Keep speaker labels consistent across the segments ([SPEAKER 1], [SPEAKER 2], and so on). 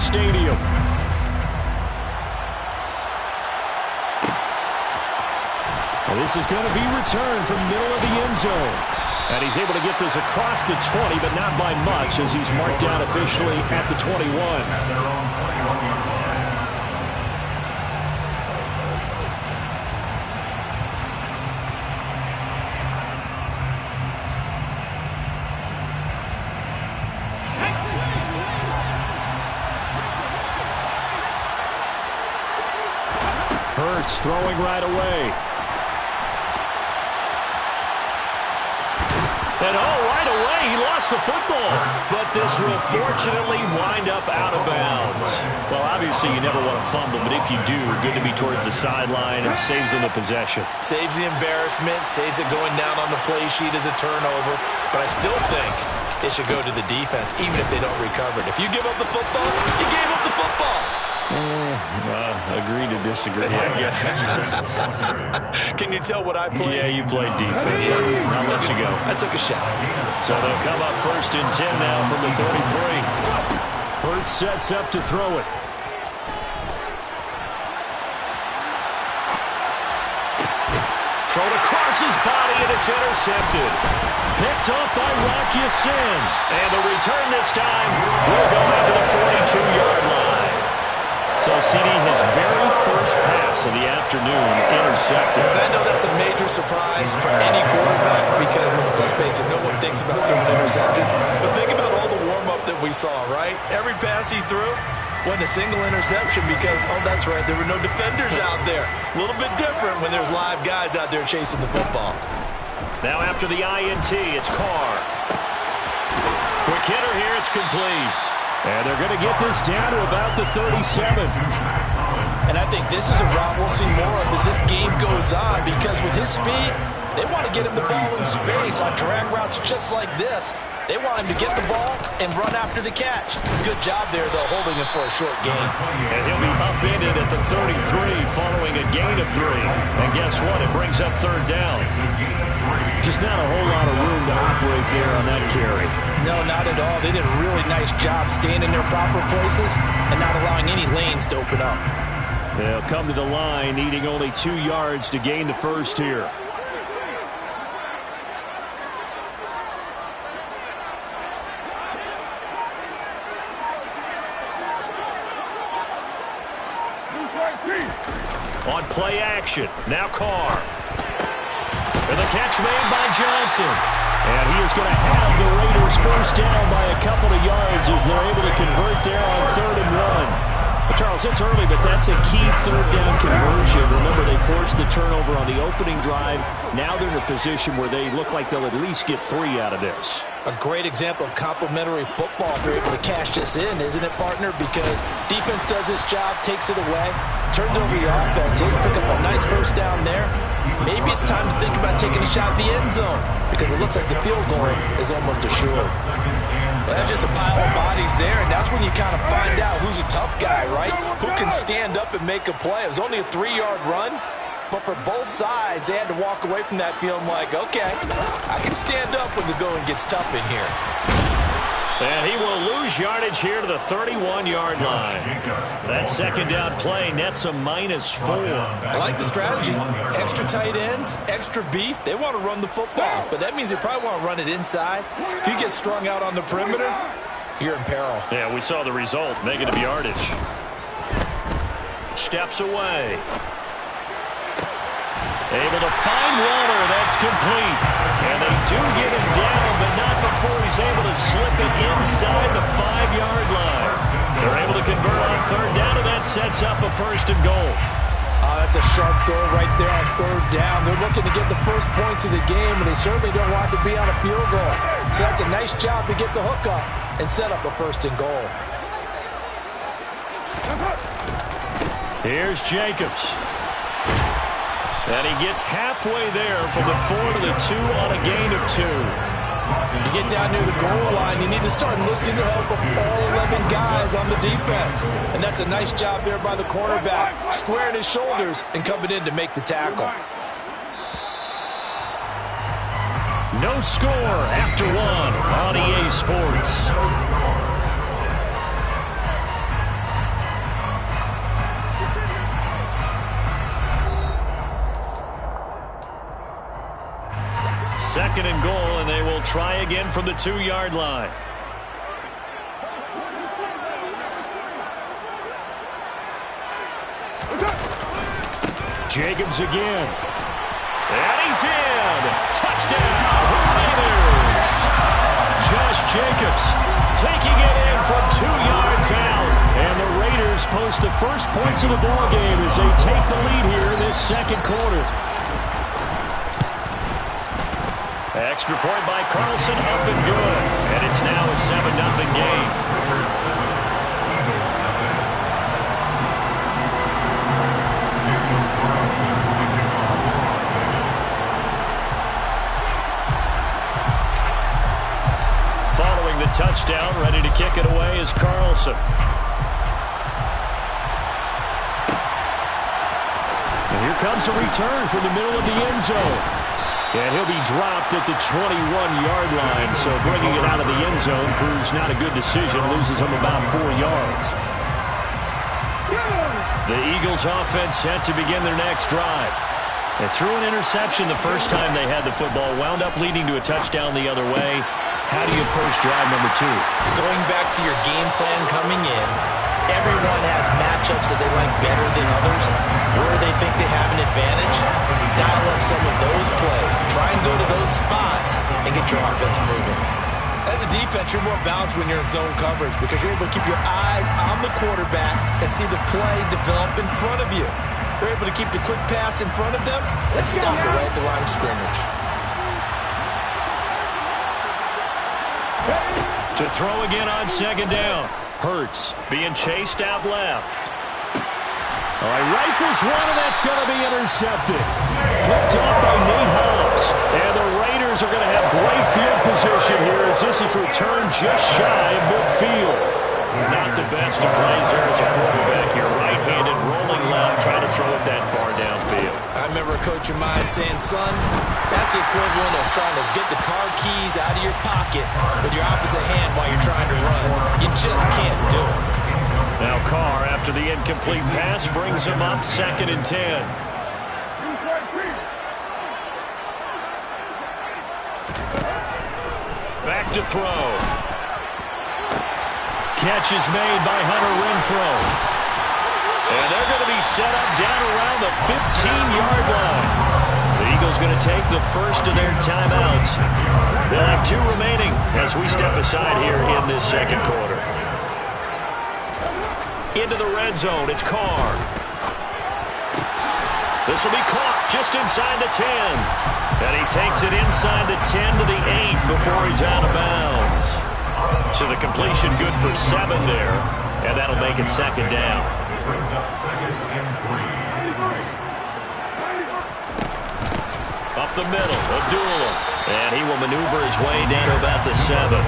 [SPEAKER 1] stadium. And this is going to be returned from middle of the end zone. And he's able to get this across the 20, but not by much, as he's marked down officially at the 21. Hurts throwing right away. And right away, he lost the football. But this will fortunately wind up out of bounds. Well, obviously, you never want to fumble, but if you do, good to be towards the sideline and saves them the possession.
[SPEAKER 2] Saves the embarrassment, saves it going down on the play sheet as a turnover. But I still think it should go to the defense, even if they don't recover it. If you give up the football, you gave up the football.
[SPEAKER 1] Agree to disagree, I guess.
[SPEAKER 2] Can you tell what I played?
[SPEAKER 1] Yeah, you played defense. I'll let you go.
[SPEAKER 2] I took a shot.
[SPEAKER 1] So they'll come up 1st and 10 now from the 33. Hurts sets up to throw it. Thrown across his body, and it's intercepted. Picked off by Rocky Sin. And the return this time will go into the 42-yard line. So CD, his very first pass of the afternoon intercepted.
[SPEAKER 2] And I know that's a major surprise for any quarterback because, let's face it, no one thinks about throwing interceptions. But think about all the warm-up that we saw, right? Every pass he threw wasn't a single interception because, that's right, there were no defenders out there. A little bit different when there's live guys out there chasing the football. Now after the INT, it's Carr. Quick hitter here, it's complete.
[SPEAKER 1] And they're going to get this down to about the 37.
[SPEAKER 2] And I think this is a route we'll see more of as this game goes on because with his speed, they want to get him the ball in space on drag routes just like this. They want him to get the ball and run after the catch. Good job there, though, holding him for a short gain.
[SPEAKER 1] And he'll be upended at the 33 following a gain of 3. And guess what? It brings up 3rd down. Just not a whole lot of room to operate there on that carry.
[SPEAKER 2] No, not at all. They did a really nice job staying in their proper places and not allowing any lanes to open up.
[SPEAKER 1] They'll come to the line, needing only 2 yards to gain the first here. On play action, now Carr. And the catch made by Johnson. And he is going to have the Raiders first down by a couple of yards as they're able to convert there on 3rd and 1. But Charles, it's early, but that's a key 3rd down conversion. Remember, they forced the turnover on the opening drive. Now they're in a position where they look like they'll at least get 3 out of this.
[SPEAKER 2] A great example of complementary football if they're able to cash this in, isn't it, partner? Because defense does this job, takes it away, turns over your offense. They'll pick up a nice first down there. Maybe it's time to think about taking a shot at the end zone because it looks like the field goal is almost assured. Well, that's just a pile of bodies there, and that's when you kind of find out who's a tough guy, right? Who can stand up and make a play. It was only a 3-yard run. But for both sides, they had to walk away from that feeling like, okay, I can stand up when the going gets tough in here.
[SPEAKER 1] And he will lose yardage here to the 31-yard line. That 2nd down play nets a -4.
[SPEAKER 2] I like the strategy. Extra tight ends, extra beef. They want to run the football, but that means they probably want to run it inside. If you get strung out on the perimeter, you're in peril.
[SPEAKER 1] Yeah, we saw the result. Negative yardage. Steps away. Able to find Waller. That's complete. And they do get him down, but not before he's able to slip it inside the 5-yard line. They're able to convert on 3rd down, and that sets up a 1st and goal.
[SPEAKER 2] That's a sharp throw right there on 3rd down. They're looking to get the first points of the game, and they certainly don't want to be on a field goal. So that's a nice job to get the hook up and set up a 1st and goal.
[SPEAKER 1] Here's Jacobs. And he gets halfway there from the 4 to the 2 on a gain of 2.
[SPEAKER 2] You get down near the goal line, you need to start enlisting the help of all 11 guys on the defense. And that's a nice job there by the cornerback, squaring his shoulders and coming in to make the tackle.
[SPEAKER 1] No score after 1 on EA Sports. second and goal, and they will try again from the 2-yard line. Jacobs again. And he's in. Touchdown, Raiders. Josh Jacobs taking it in from 2 yards out. And the Raiders post the first points of the ball game as they take the lead here in this second quarter. Extra point by Carlson, up and good. And it's now a 7-0 game. Following the touchdown, ready to kick it away is Carlson. And here comes a return from the middle of the end zone. And he'll be dropped at the 21-yard line, so bringing it out of the end zone proves not a good decision, loses him about 4 yards. The Eagles offense set to begin their next drive. They threw an interception the first time they had the football, wound up leading to a touchdown the other way. How do you approach drive number 2?
[SPEAKER 2] Going back to your game plan coming in, everyone has matchups that they like better than others. Where they think they have an advantage, dial up some of those plays. Try and go to those spots and get your offense moving. As a defense, you're more balanced when you're in zone coverage because you're able to keep your eyes on the quarterback and see the play develop in front of you. You're able to keep the quick pass in front of them and stop it right at the line of scrimmage.
[SPEAKER 1] To throw again on second down. Hurts being chased out left. All right, rifles one, and that's going to be intercepted. Picked off by Nate Hobbs. And the Raiders are going to have great field position here as this is returned just shy of midfield. Not the best of plays there as a quarterback. You're right-handed, rolling left, trying to throw it that far downfield.
[SPEAKER 2] I remember a coach of mine saying, son, that's the equivalent of trying to get the car keys out of your pocket with your opposite hand while you're trying to run. You just can't do it.
[SPEAKER 1] Now Carr, after the incomplete pass, brings him up 2nd and 10. Back to throw. Catch is made by Hunter Renfrow. And they're going to be set up down around the 15-yard line. The Eagles going to take the first of their timeouts. They'll have 2 remaining as we step aside here in this second quarter. Into the red zone, it's Carr. This will be caught just inside the 10. And he takes it inside the 10 to the 8 before he's out of bounds. So the completion good for 7 there, and that'll make it second down. Up the middle, Abdullah. And he will maneuver his way down to about the 7.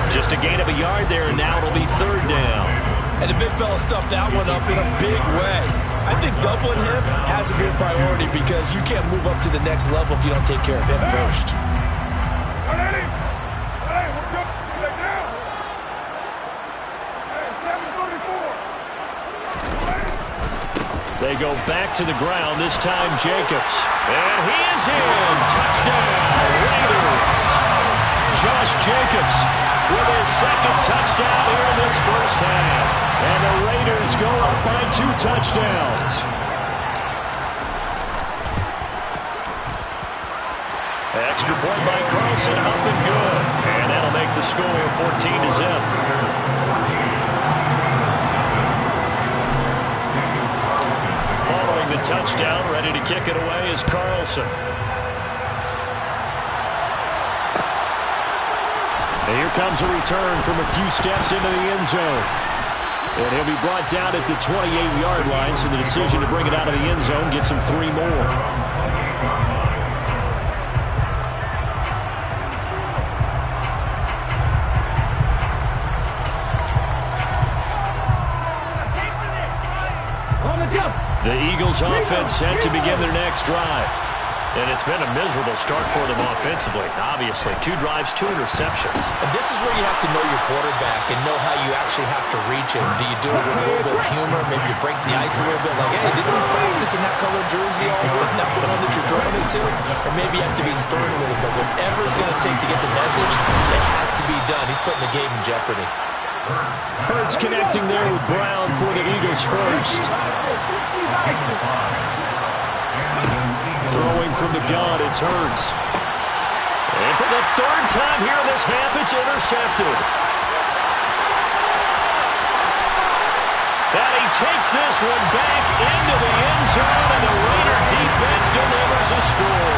[SPEAKER 1] Just a gain of a yard there, and now it'll be 3rd down.
[SPEAKER 2] And the big fella stuffed that one up in a big way. I think doubling him has to be a priority because you can't move up to the next level if you don't take care of him first.
[SPEAKER 1] They go back to the ground, this time Jacobs. And he is in. Touchdown, Raiders. Josh Jacobs with his 2nd touchdown here in this first half. And the Raiders go up by 2 touchdowns. Extra point by Carlson, up and good. And that'll make the score 14-0. Following the touchdown, ready to kick it away is Carlson. And here comes a return from a few steps into the end zone. And he'll be brought down at the 28-yard line, so the decision to bring it out of the end zone gets him 3 more. The Eagles offense set to begin their next drive. And it's been a miserable start for them offensively, obviously. 2 drives, 2 interceptions.
[SPEAKER 2] And this is where you have to know your quarterback and know how you actually have to reach him. Do you do it with a little bit of humor? Maybe you break the ice a little bit, like, hey, didn't we practice in that color jersey all week, not the one that you're throwing it to? Or maybe you have to be stern a little bit. Whatever it's going to take to get the message, it has to be done. He's putting the game in jeopardy.
[SPEAKER 1] Hurts connecting there with Brown for the Eagles first. Throwing from the gun, it's Hurts. And for the 3rd time here in this half, it's intercepted. And he takes this one back into the end zone, and the Raider defense delivers a score.